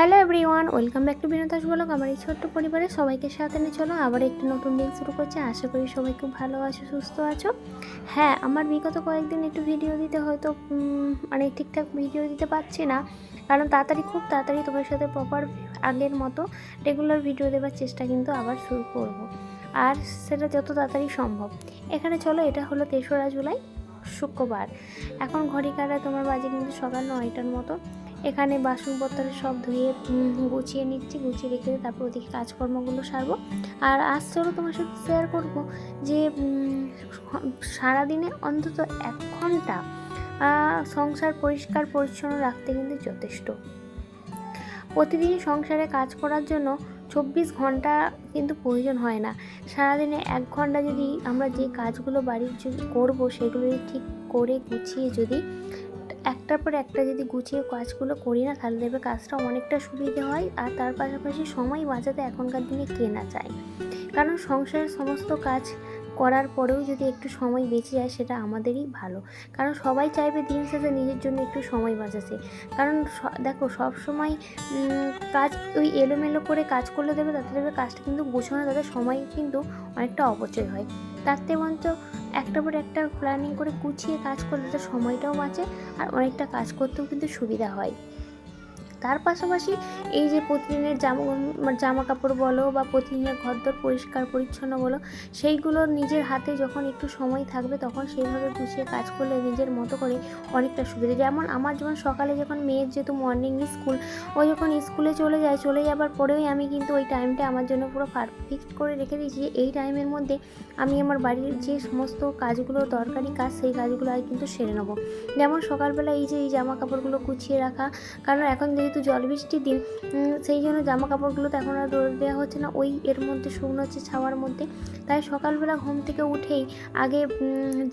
Hello everyone, welcome back to Binoda's blog. আমার এই ছোট্ট পরিবারের সবাইকে সাথে নিয়ে চলো আবার একটি নতুন দিন শুরু করছি। আশা করি সবাই খুব ভালো আছো, সুস্থ আছো। হ্যাঁ, আমার বিগত কয়েকদিন একটু ভিডিও দিতে হয়তো মানে ঠিকঠাক ভিডিও দিতে পারছি না, কারণ খুব তাড়াতাড়ি তোমার সাথে প্রপার আগের মতো রেগুলার ভিডিও দেওয়ার চেষ্টা কিন্তু আবার শুরু করব, আর সেটা যত তাড়াতাড়ি সম্ভব। এখানে চলো, এটা হলো 3রা জুলাই, শুক্রবার। এখন ঘড়ি কাটায় তোমার বাজে কিন্তু সকাল 9টার মতো। এখানে বাসনপত্র সব ধুয়ে গুছিয়ে নিচ্ছি, গুছিয়ে রেখে তারপর ওদিকে কাজকর্মগুলো সারবো। আর আজ চলো তোমার সাথে শেয়ার করবো যে সারাদিনে অন্তত 1 ঘন্টা সংসার পরিষ্কার পরিচ্ছন্ন রাখতে কিন্তু যথেষ্ট। প্রতিদিন সংসারে কাজ করার জন্য 24 ঘন্টা কিন্তু প্রয়োজন হয় না। সারাদিনে 1 ঘন্টা যদি আমরা যে কাজগুলো বাড়ির যদি করবো সেগুলো ঠিক করে গুছিয়ে যদি একটার পর একটা যদি গুছিয়ে কাজগুলো করি না, তাহলে দেখবে কাজটা অনেকটা সুবিধে হয়। আর তার পাশাপাশি সময় বাঁচাতে এখনকার দিনে কে না চায়, কারণ সংসারের সমস্ত কাজ করার পরেও যদি একটু সময় বেঁচে যায় সেটা আমাদেরই ভালো। কারণ সবাই চাইবে দিন শেষে নিজের জন্য একটু সময় বাঁচাতে। কারণ দেখো, সব সময় কাজ ওই এলোমেলো করে কাজ করলে তাতে দেখবে কাজটা কিন্তু গোছানো, তাদের সময় কিন্তু অনেকটা অপচয় হয়। তার থেকে বরঞ্চ একটার পর একটা প্ল্যানিং করে গুছিয়ে কাজ করলে তাদের সময়টাও বাঁচে, আর অনেকটা কাজ করতেও কিন্তু সুবিধা হয়। তার পাশাপাশি এই যে প্রতিদিনের জামা কাপড় বলো বা প্রতিদিনের ঘরদোর পরিষ্কার পরিচ্ছন্ন বলো, সেইগুলো নিজের হাতে যখন একটু সময় থাকবে তখন সেইভাবে গুছিয়ে কাজ করলে নিজের মতো করে অনেকটা সুবিধা। যেমন যেমন সকালে যখন মেয়ের যেহেতু মর্নিং স্কুল, ও যখন স্কুলে চলে যাবার পরেও আমি কিন্তু ওই টাইমটা আমার জন্য পুরো পারফেক্ট করে রেখে দিয়েছি যে এই টাইমের মধ্যে আমি আমার বাড়ির যে সমস্ত কাজগুলো দরকারি কাজ সেই কাজগুলো আর কিন্তু সেরে নেবো। যেমন সকালবেলা এই যে এই জামা কাপড়গুলো গুছিয়ে রাখা, কারণ এখন যেহেতু জল বৃষ্টির দিন, সেই জন্য জামা কাপড়গুলো তো এখন আর রোদ দেওয়া হচ্ছে না, ওই এর মধ্যে শুকনো হচ্ছে ছাওয়ার মধ্যে। তাই সকালবেলা ঘুম থেকে উঠেই আগে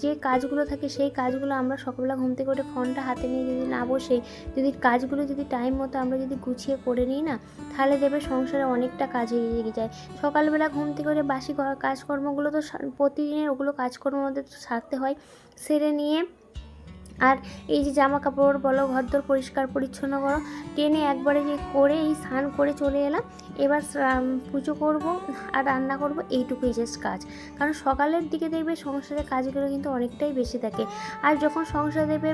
যে কাজগুলো থাকে সেই কাজগুলো আমরা সকালবেলা ঘুম থেকে উঠে ফোনটা হাতে নিয়ে যদি না বসে যদি কাজগুলো যদি টাইম মতো আমরা যদি গুছিয়ে করে নিই না, তাহলে দেবে সংসারে অনেকটা কাজ এগিয়ে যায়। সকালবেলা ঘুম থেকে উঠে বাসি কাজকর্মগুলো তো প্রতিদিনের ওগুলো কাজকর্মের মধ্যে তো সারতে হয়, সেরে নিয়ে আর এই যে জামা কাপড় বলো, ঘরদোর পরিষ্কার পরিচ্ছন্ন করো, টেনে একবারে যে করে এই স্নান করে চলে এলাম। এবার পুজো করব আর রান্না করব, এইটুকুই জাস্ট কাজ। কারণ সকালের দিকে দেখবে সংসারের কাজগুলো কিন্তু অনেকটাই বেশি থাকে। আর যখন সংসারে দেখবে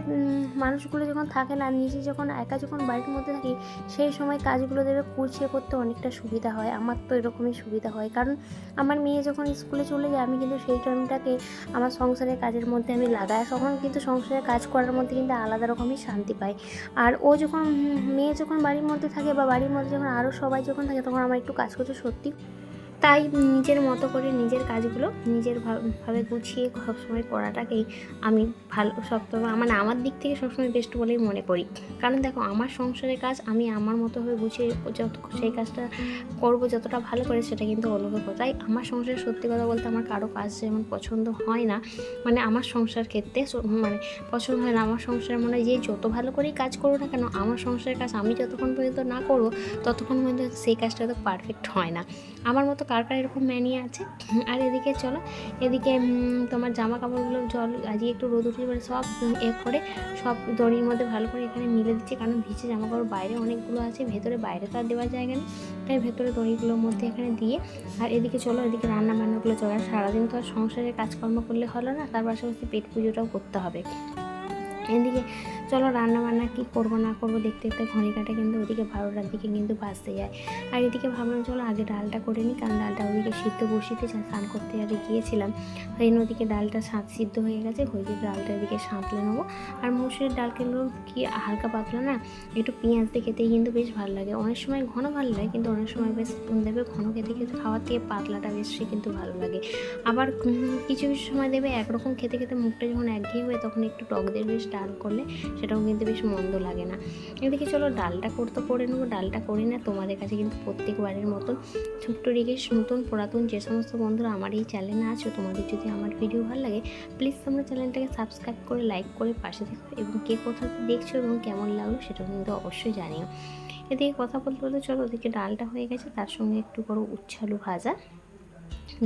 মানুষগুলো যখন থাকে না, নিজে যখন একা যখন বাড়ির মধ্যে থাকি, সেই সময় কাজগুলো দেখবে গুছিয়ে করতে অনেকটা সুবিধা হয়। আমার তো এরকমই সুবিধা হয়, কারণ আমার মেয়ে যখন স্কুলে চলে যায় আমি কিন্তু সেই টাইমটাকে আমার সংসারের কাজের মধ্যে আমি লাগাই, তখন কিন্তু সংসারের কাজ করার মধ্যে কিন্তু আলাদা রকমই শান্তি পাই। আর ও যখন মেয়ে যখন বাড়ির মধ্যে থাকে বা বাড়ির মধ্যে যখন আরও সবাই যখন থাকে, তখন আমার একটু কাজ করতে সত্যি, তাই নিজের মতো করে নিজের কাজগুলো নিজের ভাবে গুছিয়ে সবসময় করাটাকেই আমি ভালো মানে আমার দিক থেকে সবসময় বেস্ট বলেই মনে করি। কারণ দেখো, আমার সংসারের কাজ আমি আমার মতোভাবে গুছিয়ে সেই কাজটা করব যতটা ভালো করে, সেটা কিন্তু অনুভব। তাই আমার সংসারে সত্যি কথা বলতে আমার কারো কাজ যেমন পছন্দ হয় না, মানে আমার সংসার ক্ষেত্রে মানে পছন্দ হয় না। আমার সংসারে মনে হয় যে যত ভালো করেই কাজ করো না কেন, আমার সংসারের কাজ আমি যতক্ষণ পর্যন্ত না করবো ততক্ষণ পর্যন্ত সেই কাজটা তো পারফেক্ট হয় না। আমার মতো কার এরকম ম্যানিয়া আছে। আর এদিকে চলো, এদিকে তোমার জামা কাপড়গুলো আজকে একটু রোদ উঠে পরে সব করে সব দড়ির মধ্যে ভালো করে এখানে মিলে দিচ্ছি, কারণ ভিজে জামা কাপড় বাইরে অনেকগুলো আছে, ভেতরে বাইরে তো আর দেওয়ার জায়গা নেই, তাই ভেতরে দড়িগুলোর মধ্যে এখানে দিয়ে। আর এদিকে চলো, এদিকে রান্না বান্নাগুলো চলে। সারাদিন তো আর সংসারের কাজকর্ম করলে হলো না, তার পাশাপাশি পেট পুজোটাও করতে হবে। এদিকে চলো, রান্না বান্না কী করবো না করবো দেখতে দেখতে ঘড়ি কাটে কিন্তু ওদিকে 12টার দিকে কিন্তু বাজতে যায়। আর এদিকে ভাবলাম চলো আগে ডালটা করে নিই, কারণ ডালটা ওদিকে সিদ্ধ বসিতে স্নান করতে আগে গিয়েছিলাম। এই ওদিকে ডালটা সিদ্ধ হয়ে গেছে, হয়ে গিয়ে ডালটা এদিকে সাঁতলে নেবো। আর মসুরের ডালগুলো কি হালকা পাতলা না, একটু পেঁয়াজ দিয়ে খেতেই কিন্তু বেশ ভালো লাগে। অনেক সময় ঘন ভালো লাগে, কিন্তু অনেক সময় বেশ দেবে ঘন খেতে খাওয়ার থেকে পাতলাটা বেশি কিন্তু ভালো লাগে। আবার কিছু কিছু সময় দেবে একরকম খেতে খেতে মুখটা যখন একঘেয়ে হয়, তখন একটু টক দিয়ে বেশ ডাল করলে সেটাও কিন্তু বেশ মন্দ লাগে না। এদিকে চলো ডালটা করে নেবো। ডালটা করে না তোমাদের কাছে কিন্তু প্রত্যেকবারের মতন ছোট্ট রিকোয়েস্ট, নতুন পুরাতন যে সমস্ত বন্ধুরা আমার এই চ্যানেলে আছো, তোমাদের যদি আমার ভিডিও ভালো লাগে প্লিজ তোমরা চ্যানেলটাকে সাবস্ক্রাইব করে লাইক করে পাশে থেকো, এবং কে কোথা দেখছো এবং কেমন লাগলো সেটাও কিন্তু অবশ্যই জানিও। এদিকে কথা বলতে বলতে চলো, ওদিকে ডালটা হয়ে গেছে, তার সঙ্গে একটু করো উচ্ছে আলু ভাজা,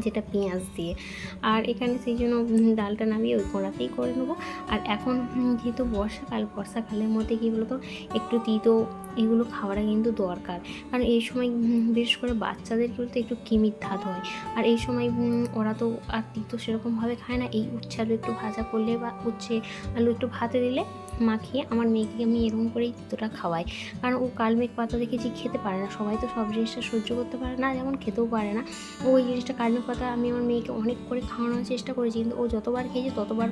যেটা পেঁয়াজ দিয়ে। আর এখানে সেই জন্য ডালটা নামিয়ে ওই কোড়াতেই করে নেবো। আর এখন যেহেতু বর্ষাকালের মধ্যে কী বলতো একটু তিতো এগুলো খাওয়াটা কিন্তু দরকার, কারণ এই সময় বিশেষ করে বাচ্চাদের কিন্তু একটু কিমির ধাত হয়। আর এই সময় ওরা তো আর তিতো সেরকমভাবে খায় না। এই উচ্ছে আলু একটু ভাজা করলে বা উচ্ছে আলু একটু ভাতে দিলে মাখিয়ে আমার মেয়েকে আমি এরকম করেই তিতোটা খাওয়াই। কারণ ও কালমেঘ পাতা দেখেছি খেতে পারে না, সবাই তো সব জিনিসটা সহ্য করতে পারে না, যেমন খেতেও পারে না। ওই জিনিসটা কালমেঘ পাতা আমি আমার মেয়েকে অনেক করে খাওয়ানোর চেষ্টা করেছি, কিন্তু ও যতবার খেয়েছে ততবার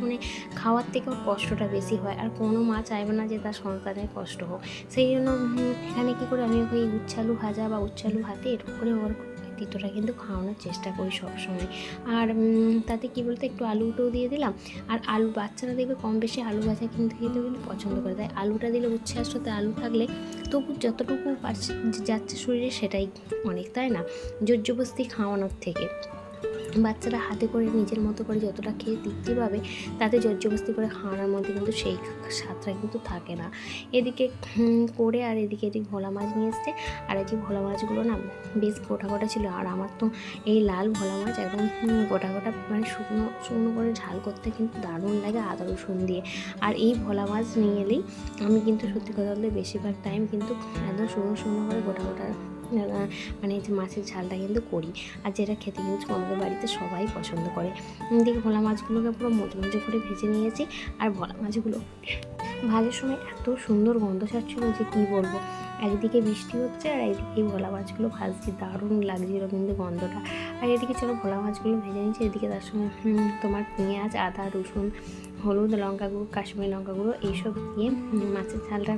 খাওয়ার থেকে ওর কষ্টটা বেশি হয়। আর কোনো মা চাইবে না যে তার সন্তানের কষ্ট হোক। সেই জন্য এখানে কী করে আমি ওই উচ্ছে আলু ভাজা বা উচ্ছে আলু ভাতে এরকম করে ওর তিতোটা কিন্তু খাওয়ানোর চেষ্টা করি সবসময়। আর তাতে কী বলতে একটু আলুটাও দিয়ে দিলাম। আর আলু বাচ্চারা দেখবে কম বেশি আলু ভাজা কিন্তু খেতেও কিন্তু পছন্দ করে, তাই আলুটা দিলে উচ্ছ্বাস সাথে আলু থাকলে তবু যতটুকু পারছে যাচ্ছে শরীরে সেটাই অনেক, তাই না? জোর জবরদস্তি খাওয়ানোর থেকে বাচ্চারা হাতে করে নিজের মতো করে যতটা খেয়ে তৃপ্তি পাবে, তাতে জোরজবস্তি করে খাওয়ানোর মধ্যে কিন্তু সেই স্বাদটা কিন্তু থাকে না। এদিকে করে আর এদিকে ভোলা মাছ নিয়ে এসছে। আর এই যে ভোলা মাছগুলো না বেশ গোটা গোটা ছিল, আর আমার তো এই লাল ভোলা মাছ একদম গোটা গোটা শুকনো শুকনো করে ঝাল করতে কিন্তু দারুণ লাগে আদা রসুন দিয়ে। আর এই ভোলা মাছ নিয়ে এলেই আমি কিন্তু সত্যি কথা বলতে বেশিরভাগ টাইম কিন্তু একদম শুকনো শুকনো করে গোটা গোটা এই যে মাছের ঝালটা কিন্তু করি, আর যেটা খেতে কিন্তু আমাদের বাড়িতে সবাই পছন্দ করে। দেখি ভোলা মাছগুলোকে পুরো মুচমুচে করে ভেজে নিয়েছি। আর ভোলা মাছগুলো ভাজার সময় এত সুন্দর গন্ধ ছাড়ছিল যে কী বলবো। একদিকে বৃষ্টি হচ্ছে আর একদিকে ভোলা মাছগুলো ভাজছি, দারুণ লাগছিল কিন্তু গন্ধটা। আর এদিকে চলো ভোলা মাছগুলো ভেজে নিচ্ছি, এদিকে তার সঙ্গে তোমার পেঁয়াজ আদা রসুন হলুদ লঙ্কা গুঁড়ো কাশ্মীরি লঙ্কা গুঁড়ো এইসব দিয়ে মাছের ঝালটা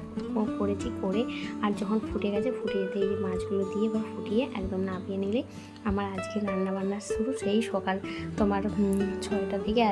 করেছি করে। আর যখন ফুটে গেছে ফুটিয়ে দিয়ে এই মাছগুলো দিয়ে বা ফুটিয়ে একদম নামিয়ে নিলে আমার আজকে রান্নাবান্না শুরু সেই সকাল তোমার 6টার দিকে